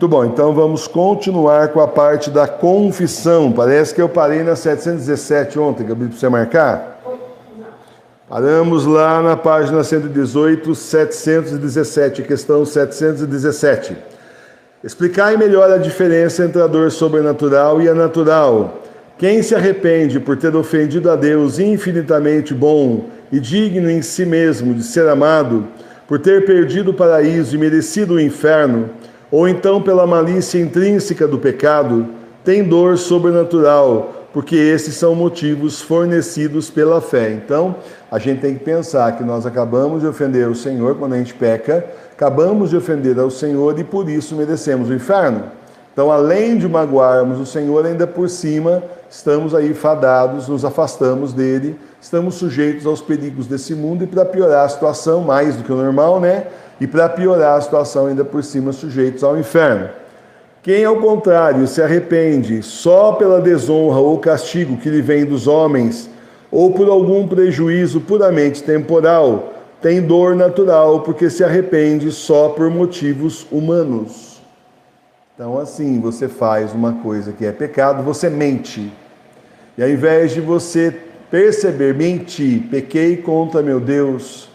Muito bom, então vamos continuar com a parte da confissão. Parece que eu parei na 717 ontem, que eu pedi para você marcar. Paramos lá na página 118, 717, questão 717. Explicar melhor a diferença entre a dor sobrenatural e a natural. Quem se arrepende por ter ofendido a Deus infinitamente bom e digno em si mesmo de ser amado, por ter perdido o paraíso e merecido o inferno, ou então pela malícia intrínseca do pecado, tem dor sobrenatural, porque esses são motivos fornecidos pela fé. Então, a gente tem que pensar que nós acabamos de ofender o Senhor quando a gente peca, acabamos de ofender ao Senhor e por isso merecemos o inferno. Então, além de magoarmos o Senhor, ainda por cima, estamos aí fadados, nos afastamos dele, estamos sujeitos aos perigos desse mundo e para piorar a situação, mais do que o normal, né? E para piorar a situação, ainda por cima, sujeitos ao inferno. Quem, ao contrário, se arrepende só pela desonra ou castigo que lhe vem dos homens, ou por algum prejuízo puramente temporal, tem dor natural, porque se arrepende só por motivos humanos. Então, assim, você faz uma coisa que é pecado, você mente. E ao invés de você perceber, menti, pequei contra meu Deus,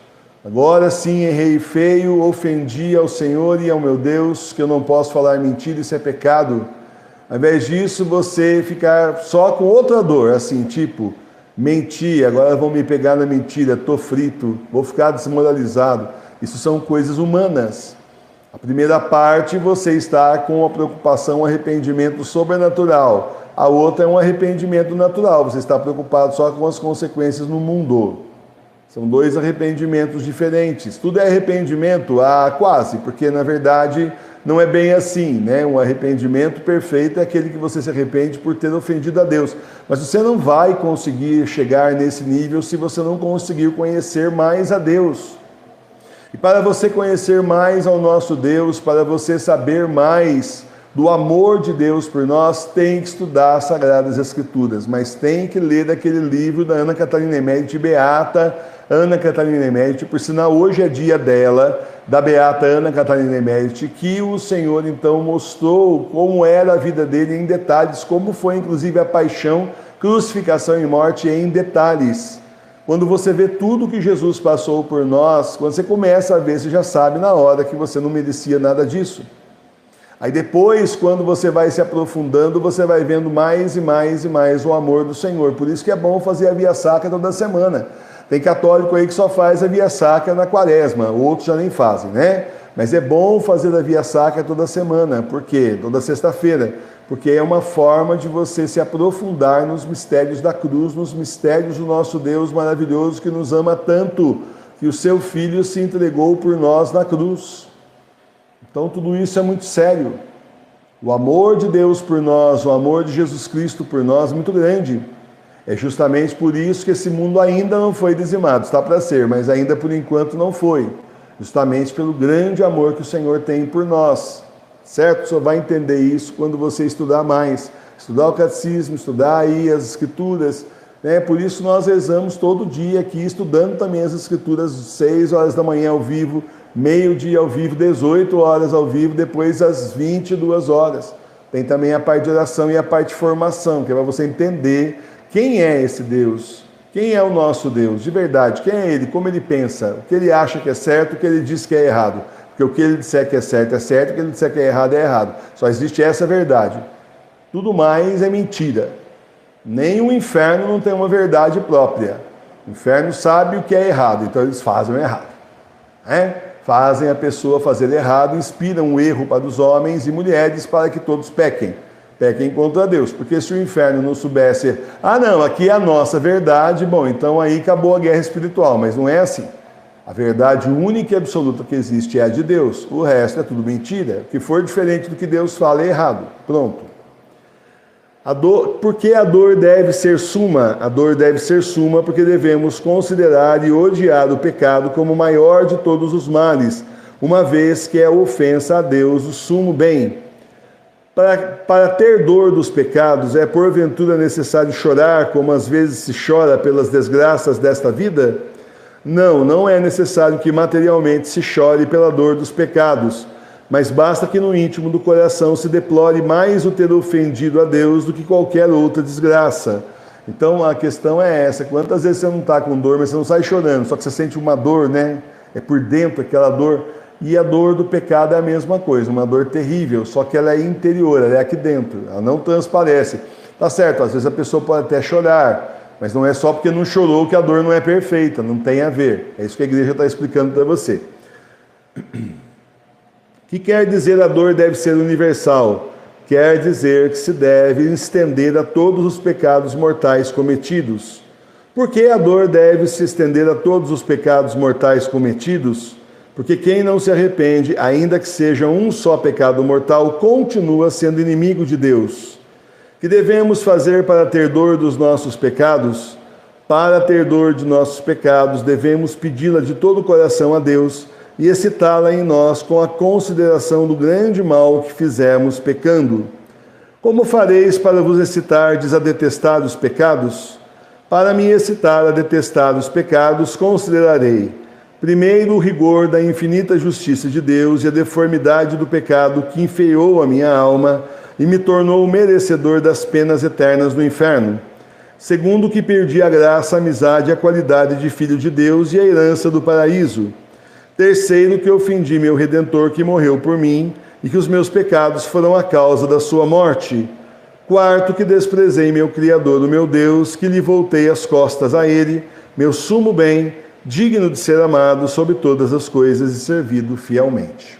agora sim errei feio, ofendi ao Senhor e ao meu Deus, que eu não posso falar mentira, isso é pecado. Ao invés disso, você ficar só com outra dor, assim, tipo, menti, agora vão me pegar na mentira, estou frito, vou ficar desmoralizado. Isso são coisas humanas. A primeira parte, você está com a preocupação, um arrependimento sobrenatural. A outra é um arrependimento natural, você está preocupado só com as consequências no mundo. São dois arrependimentos diferentes. Tudo é arrependimento? Quase, porque na verdade não é bem assim, né? Um arrependimento perfeito é aquele que você se arrepende por ter ofendido a Deus. Mas você não vai conseguir chegar nesse nível se você não conseguir conhecer mais a Deus. E para você conhecer mais ao nosso Deus, para você saber mais do amor de Deus por nós, tem que estudar as Sagradas Escrituras, mas tem que ler daquele livro da Ana Catarina Emérita, beata Ana Catarina Emérita, por sinal hoje é dia dela, da beata Ana Catarina Emérita, que o Senhor então mostrou como era a vida dele em detalhes, como foi inclusive a paixão, crucificação e morte em detalhes. Quando você vê tudo que Jesus passou por nós, quando você começa a ver, você já sabe na hora que você não merecia nada disso. Aí depois, quando você vai se aprofundando, você vai vendo mais e mais e mais o amor do Senhor. Por isso que é bom fazer a Via Sacra toda semana. Tem católico aí que só faz a Via Sacra na quaresma, outros já nem fazem, né? Mas é bom fazer a Via Sacra toda semana. Por quê? Toda sexta-feira. Porque é uma forma de você se aprofundar nos mistérios da cruz, nos mistérios do nosso Deus maravilhoso que nos ama tanto, que o seu Filho se entregou por nós na cruz. Então tudo isso é muito sério. O amor de Deus por nós, o amor de Jesus Cristo por nós é muito grande. É justamente por isso que esse mundo ainda não foi dizimado. Está para ser, mas ainda por enquanto não foi. Justamente pelo grande amor que o Senhor tem por nós. Certo? Só vai entender isso quando você estudar mais. Estudar o catecismo, estudar aí as escrituras. Né? Por isso nós rezamos todo dia aqui, estudando também as escrituras, 6 horas da manhã ao vivo, meio-dia ao vivo, 18 horas ao vivo, depois às 22 horas. Tem também a parte de oração e a parte de formação, que é para você entender quem é esse Deus, quem é o nosso Deus, de verdade, quem é Ele, como Ele pensa, o que Ele acha que é certo, o que Ele diz que é errado. Porque o que Ele disser que é certo, o que Ele disser que é errado. Só existe essa verdade. Tudo mais é mentira. Nem o inferno não tem uma verdade própria. O inferno sabe o que é errado, então eles fazem o errado. Fazem a pessoa fazer errado, inspiram o erro para os homens e mulheres para que todos pequem. Pequem contra Deus. Porque se o inferno não soubesse, não, aqui é a nossa verdade, bom, então aí acabou a guerra espiritual. Mas não é assim. A verdade única e absoluta que existe é a de Deus. O resto é tudo mentira. O que for diferente do que Deus fala é errado. Pronto. Por que a dor deve ser suma? A dor deve ser suma porque devemos considerar e odiar o pecado como o maior de todos os males, uma vez que é a ofensa a Deus o sumo bem. Para ter dor dos pecados, é porventura necessário chorar como às vezes se chora pelas desgraças desta vida? Não é necessário que materialmente se chore pela dor dos pecados, mas basta que no íntimo do coração se deplore mais o ter ofendido a Deus do que qualquer outra desgraça. Então a questão é essa: quantas vezes você não está com dor, mas você não sai chorando, só que você sente uma dor, né? É por dentro aquela dor. E a dor do pecado é a mesma coisa, uma dor terrível, só que ela é interior, ela é aqui dentro, ela não transparece. Tá certo, às vezes a pessoa pode até chorar, mas não é só porque não chorou que a dor não é perfeita, não tem a ver. É isso que a igreja está explicando para você. O que quer dizer a dor deve ser universal? Quer dizer que se deve estender a todos os pecados mortais cometidos. Por que a dor deve se estender a todos os pecados mortais cometidos? Porque quem não se arrepende, ainda que seja um só pecado mortal, continua sendo inimigo de Deus. Que devemos fazer para ter dor dos nossos pecados? Para ter dor de nossos pecados, devemos pedi-la de todo o coração a Deus e excitá-la em nós com a consideração do grande mal que fizemos pecando. Como fareis para vos excitardes a detestar os pecados? Para me excitar a detestar os pecados, considerarei primeiro o rigor da infinita justiça de Deus e a deformidade do pecado que enfeiou a minha alma e me tornou merecedor das penas eternas do inferno. Segundo, que perdi a graça, a amizade e a qualidade de filho de Deus e a herança do paraíso. Terceiro, que ofendi meu Redentor que morreu por mim e que os meus pecados foram a causa da sua morte. Quarto, que desprezei meu Criador, o meu Deus, que lhe voltei as costas a ele, meu sumo bem, digno de ser amado sobre todas as coisas e servido fielmente.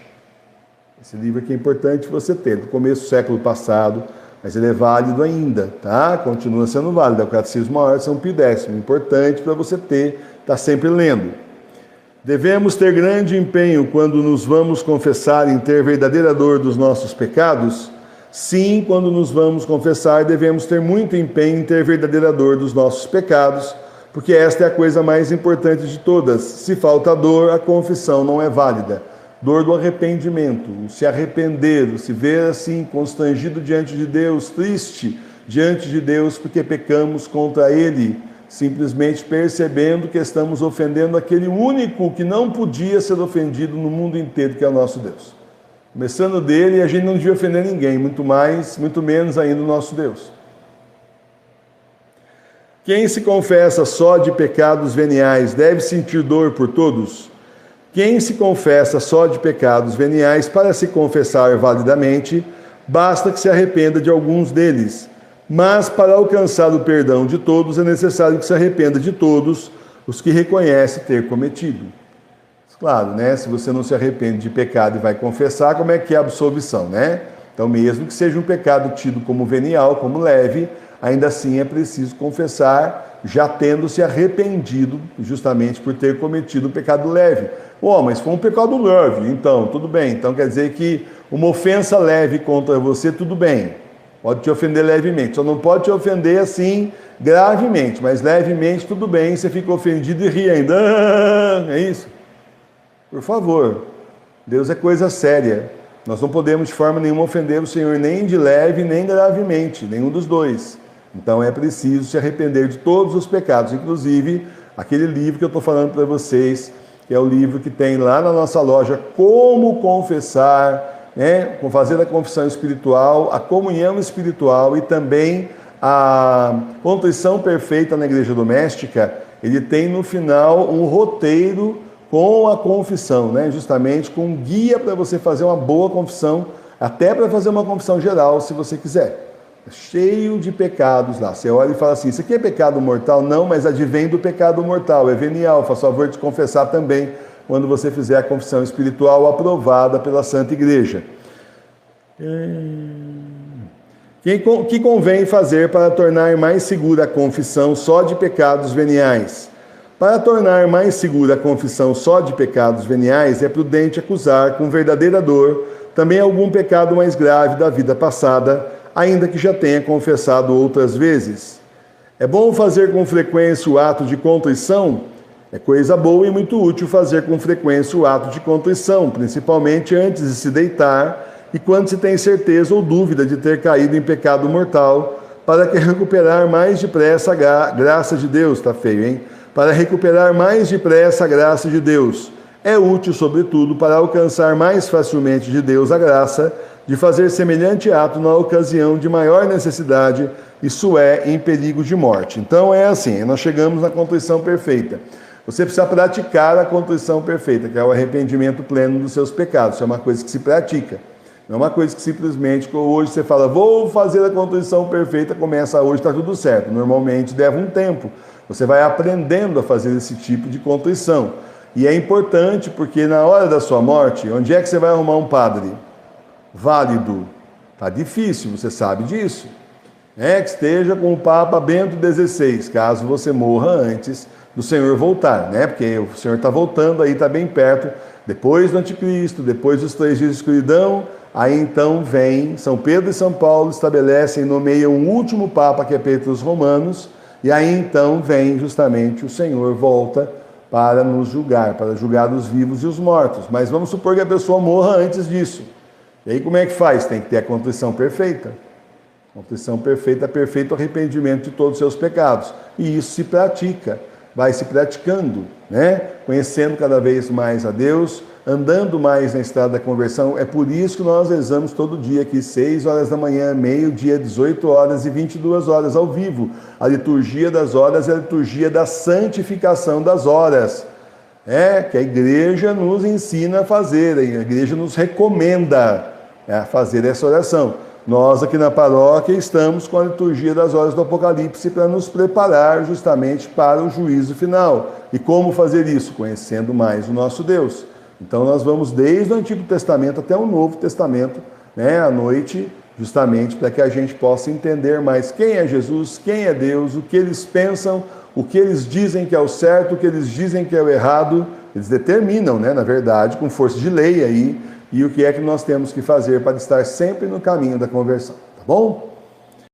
Esse livro aqui é importante você ter, do começo do século passado, mas ele é válido ainda, tá? Continua sendo válido, é o Catecismo Maior de São Pio X, importante para você ter, tá sempre lendo. Devemos ter grande empenho quando nos vamos confessar em ter verdadeira dor dos nossos pecados? Sim, quando nos vamos confessar, devemos ter muito empenho em ter verdadeira dor dos nossos pecados, porque esta é a coisa mais importante de todas. Se falta dor, a confissão não é válida. Dor do arrependimento, o se arrepender, o se ver assim, constrangido diante de Deus, triste diante de Deus, porque pecamos contra Ele, simplesmente percebendo que estamos ofendendo aquele único que não podia ser ofendido no mundo inteiro, que é o nosso Deus. Começando dele, a gente não devia ofender ninguém, muito menos ainda o nosso Deus. Quem se confessa só de pecados veniais deve sentir dor por todos? Quem se confessa só de pecados veniais, para se confessar validamente, basta que se arrependa de alguns deles. Mas para alcançar o perdão de todos, é necessário que se arrependa de todos os que reconhece ter cometido. Claro, né? Se você não se arrepende de pecado e vai confessar, como é que é a absolvição, né? Então, mesmo que seja um pecado tido como venial, como leve, ainda assim é preciso confessar, já tendo se arrependido, justamente por ter cometido um pecado leve. Mas foi um pecado leve, então, tudo bem. Então quer dizer que uma ofensa leve contra você, tudo bem. Pode te ofender levemente, só não pode te ofender assim, gravemente, mas levemente, tudo bem, você fica ofendido e ri ainda. É isso? Por favor, Deus é coisa séria. Nós não podemos de forma nenhuma ofender o Senhor, nem de leve, nem gravemente, nenhum dos dois. Então é preciso se arrepender de todos os pecados, inclusive aquele livro que eu estou falando para vocês, que é o livro que tem lá na nossa loja, Como Confessar, né? Fazer a confissão espiritual, a comunhão espiritual e também a contrição perfeita na igreja doméstica. Ele tem no final um roteiro com a confissão, né? Justamente com um guia para você fazer uma boa confissão, até para fazer uma confissão geral, se você quiser. Cheio de pecados lá. Você olha e fala assim, isso aqui é pecado mortal? Não, mas advém do pecado mortal, é venial. Faça favor de confessar também quando você fizer a confissão espiritual aprovada pela Santa Igreja. Que convém fazer para tornar mais segura a confissão só de pecados veniais? Para tornar mais segura a confissão só de pecados veniais, é prudente acusar com verdadeira dor também algum pecado mais grave da vida passada, ainda que já tenha confessado outras vezes. É bom fazer com frequência o ato de contrição? É coisa boa e muito útil fazer com frequência o ato de contrição, principalmente antes de se deitar e quando se tem certeza ou dúvida de ter caído em pecado mortal, para que recuperar mais depressa a graça de Deus. Tá feio, hein? Para recuperar mais depressa a graça de Deus. é útil, sobretudo, para alcançar mais facilmente de Deus a graça de fazer semelhante ato na ocasião de maior necessidade, isso é, em perigo de morte. Então é assim, nós chegamos na contrição perfeita. Você precisa praticar a contrição perfeita, que é o arrependimento pleno dos seus pecados. Isso é uma coisa que se pratica. Não é uma coisa que simplesmente hoje você fala, vou fazer a contrição perfeita, começa hoje, está tudo certo. Normalmente leva um tempo. Você vai aprendendo a fazer esse tipo de contrição. E é importante porque na hora da sua morte, onde é que você vai arrumar um padre válido? Está difícil, você sabe disso. Que esteja com o Papa Bento XVI, caso você morra antes do Senhor voltar, né? Porque o Senhor está voltando aí, está bem perto, depois do Anticristo, depois dos 3 dias de escuridão, aí então vem São Pedro e São Paulo, estabelecem e nomeiam um último Papa, que é Pedro dos Romanos, e aí então vem justamente o Senhor volta para nos julgar, para julgar os vivos e os mortos. Mas vamos supor que a pessoa morra antes disso. E aí como é que faz? Tem que ter a contrição perfeita. Contrição perfeita, perfeito arrependimento de todos os seus pecados. E isso se pratica, vai se praticando, né? Conhecendo cada vez mais a Deus, andando mais na estrada da conversão. É por isso que nós rezamos todo dia aqui, 6 horas da manhã, meio-dia, 18 horas e 22 horas ao vivo. A liturgia das horas é a liturgia da santificação das horas. Que a igreja nos ensina a fazer, a igreja nos recomenda a fazer essa oração. Nós aqui na paróquia estamos com a liturgia das horas do Apocalipse para nos preparar justamente para o juízo final. E como fazer isso? Conhecendo mais o nosso Deus. Então nós vamos desde o Antigo Testamento até o Novo Testamento, à noite, justamente para que a gente possa entender mais quem é Jesus, quem é Deus, o que eles pensam, o que eles dizem que é o certo, o que eles dizem que é o errado. Eles determinam, na verdade, com força de lei aí, e o que é que nós temos que fazer para estar sempre no caminho da conversão, tá bom?